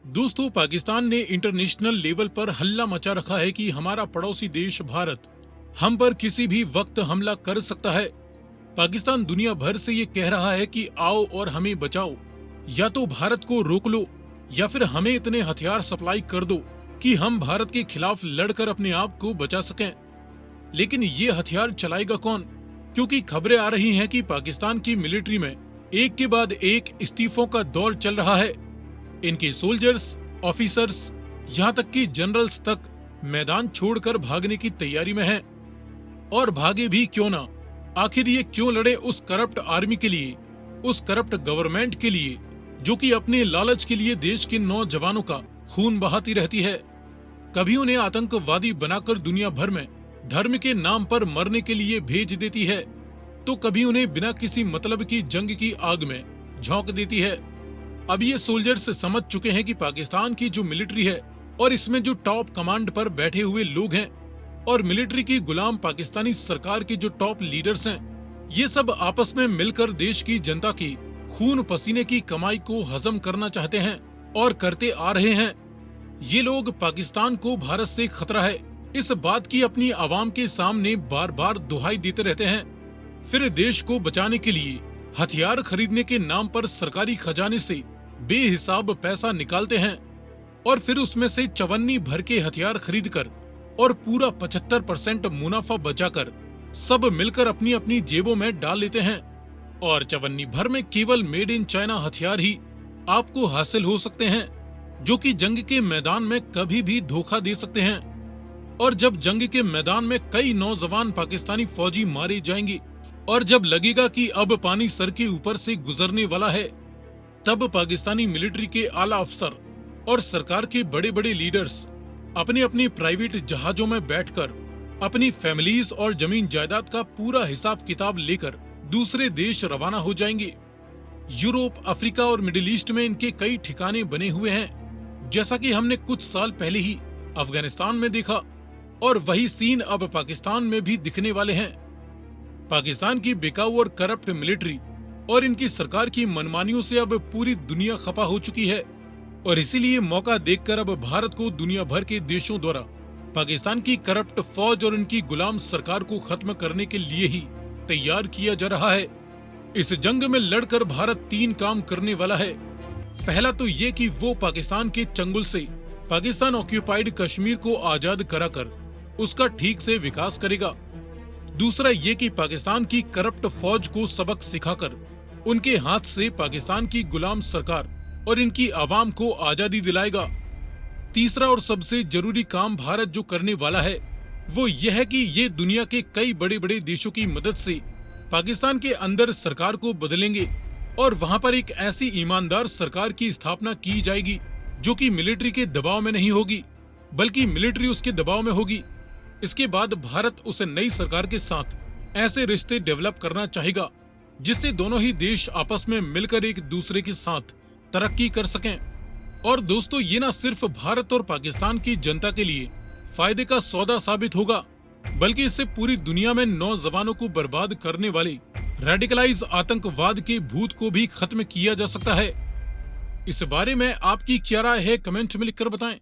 दोस्तों, पाकिस्तान ने international level पर हल्ला मचा रखा है कि हमारा पड़ोसी देश भारत हम पर किसी भी वक्त हमला कर सकता है। पाकिस्तान दुनिया भर से ये कह रहा है कि आओ और हमें बचाओ, या तो भारत को रोक लो या फिर हमें इतने हथियार सप्लाई कर दो कि हम भारत के खिलाफ लड़कर अपने आप को बचा सकें। लेकिन ये हथियार चलाएगा कौन? क्योंकि खबरें आ रही हैं कि पाकिस्तान की मिलिट्री में एक के बाद एक इस्तीफों का दौर चल रहा है। इनके सोल्जर्स, ऑफिसर्स, यहाँ तक कि जनरल्स तक मैदान छोड़कर भागने की तैयारी में हैं। और भागे भी क्यों ना, आखिर ये क्यों लड़े उस करप्ट आर्मी के लिए, उस करप्ट गवर्नमेंट के लिए, जो कि अपने लालच के लिए देश के नौजवानों का खून बहाती रहती है। कभी उन्हें आतंकवादी बनाकर दुनिया भर में धर्म के नाम पर मरने के लिए भेज देती है, तो कभी उन्हें बिना किसी मतलब की जंग की आग में झोंक देती है। अब ये सोल्जर्स समझ चुके हैं कि पाकिस्तान की जो मिलिट्री है और इसमें जो टॉप कमांड पर बैठे हुए लोग हैं और मिलिट्री की गुलाम पाकिस्तानी सरकार के जो टॉप लीडर्स हैं, ये सब आपस में मिलकर देश की जनता की खून पसीने की कमाई को हजम करना चाहते हैं और करते आ रहे हैं। ये लोग पाकिस्तान को भारत से खतरा है, इस बात की अपनी आवाम के सामने बार बार दुहाई देते रहते हैं। फिर देश को बचाने के लिए हथियार खरीदने के नाम पर सरकारी खजाने से बेहिसाब पैसा निकालते हैं और फिर उसमें से चवन्नी भर के हथियार खरीदकर और पूरा 75% मुनाफा बचाकर सब मिलकर अपनी अपनी जेबों में डाल लेते हैं। और चवन्नी भर में केवल मेड इन चाइना हथियार ही आपको हासिल हो सकते हैं, जो कि जंग के मैदान में कभी भी धोखा दे सकते हैं। और जब जंग के मैदान में कई नौजवान पाकिस्तानी फौजी मारे जाएंगे और जब लगेगा कि अब पानी सर के ऊपर से गुजरने वाला है, तब पाकिस्तानी मिलिट्री के आला अफसर और सरकार के बड़े बड़े लीडर्स अपने अपने प्राइवेट जहाजों में बैठकर अपनी फैमिलीज और जमीन जायदाद का पूरा हिसाब किताब लेकर दूसरे देश रवाना हो जाएंगे। यूरोप, अफ्रीका और मिडिल ईस्ट में इनके कई ठिकाने बने हुए हैं, जैसा कि हमने कुछ साल पहले ही अफगानिस्तान में देखा, और वही सीन अब पाकिस्तान में भी दिखने वाले हैं। पाकिस्तान की बिकाऊ और करप्ट मिलिट्री और इनकी सरकार की मनमानियों से अब पूरी दुनिया खपा हो चुकी है, और इसीलिए मौका देखकर अब भारत को दुनिया भर के देशों द्वारा पाकिस्तान की करप्ट फौज और इनकी गुलाम सरकार को खत्म करने के लिए ही तैयार किया जा रहा है। इस जंग में लड़कर भारत 3 काम करने वाला है। पहला तो ये कि वो पाकिस्तान के चंगुल से पाकिस्तान ऑक्यूपाइड कश्मीर को आजाद कराकर उसका ठीक से विकास करेगा। दूसरा ये कि पाकिस्तान की करप्ट फौज को सबक सिखाकर उनके हाथ से पाकिस्तान की गुलाम सरकार और इनकी आवाम को आजादी दिलाएगा। तीसरा और सबसे जरूरी काम भारत जो करने वाला है वो यह है कि ये दुनिया के कई बड़े बड़े देशों की मदद से पाकिस्तान के अंदर सरकार को बदलेंगे और वहां पर एक ऐसी ईमानदार सरकार की स्थापना की जाएगी जो कि मिलिट्री के दबाव में नहीं होगी, बल्कि मिलिट्री उसके दबाव में होगी। इसके बाद भारत उस नई सरकार के साथ ऐसे रिश्ते डेवलप करना चाहेगा जिससे दोनों ही देश आपस में मिलकर एक दूसरे के साथ तरक्की कर सकें। और दोस्तों, ये ना सिर्फ भारत और पाकिस्तान की जनता के लिए फायदे का सौदा साबित होगा, बल्कि इससे पूरी दुनिया में नौजवानों को बर्बाद करने वाले रेडिकलाइज आतंकवाद के भूत को भी खत्म किया जा सकता है। इस बारे में आपकी क्या राय है, कमेंट में लिखकर बताएं।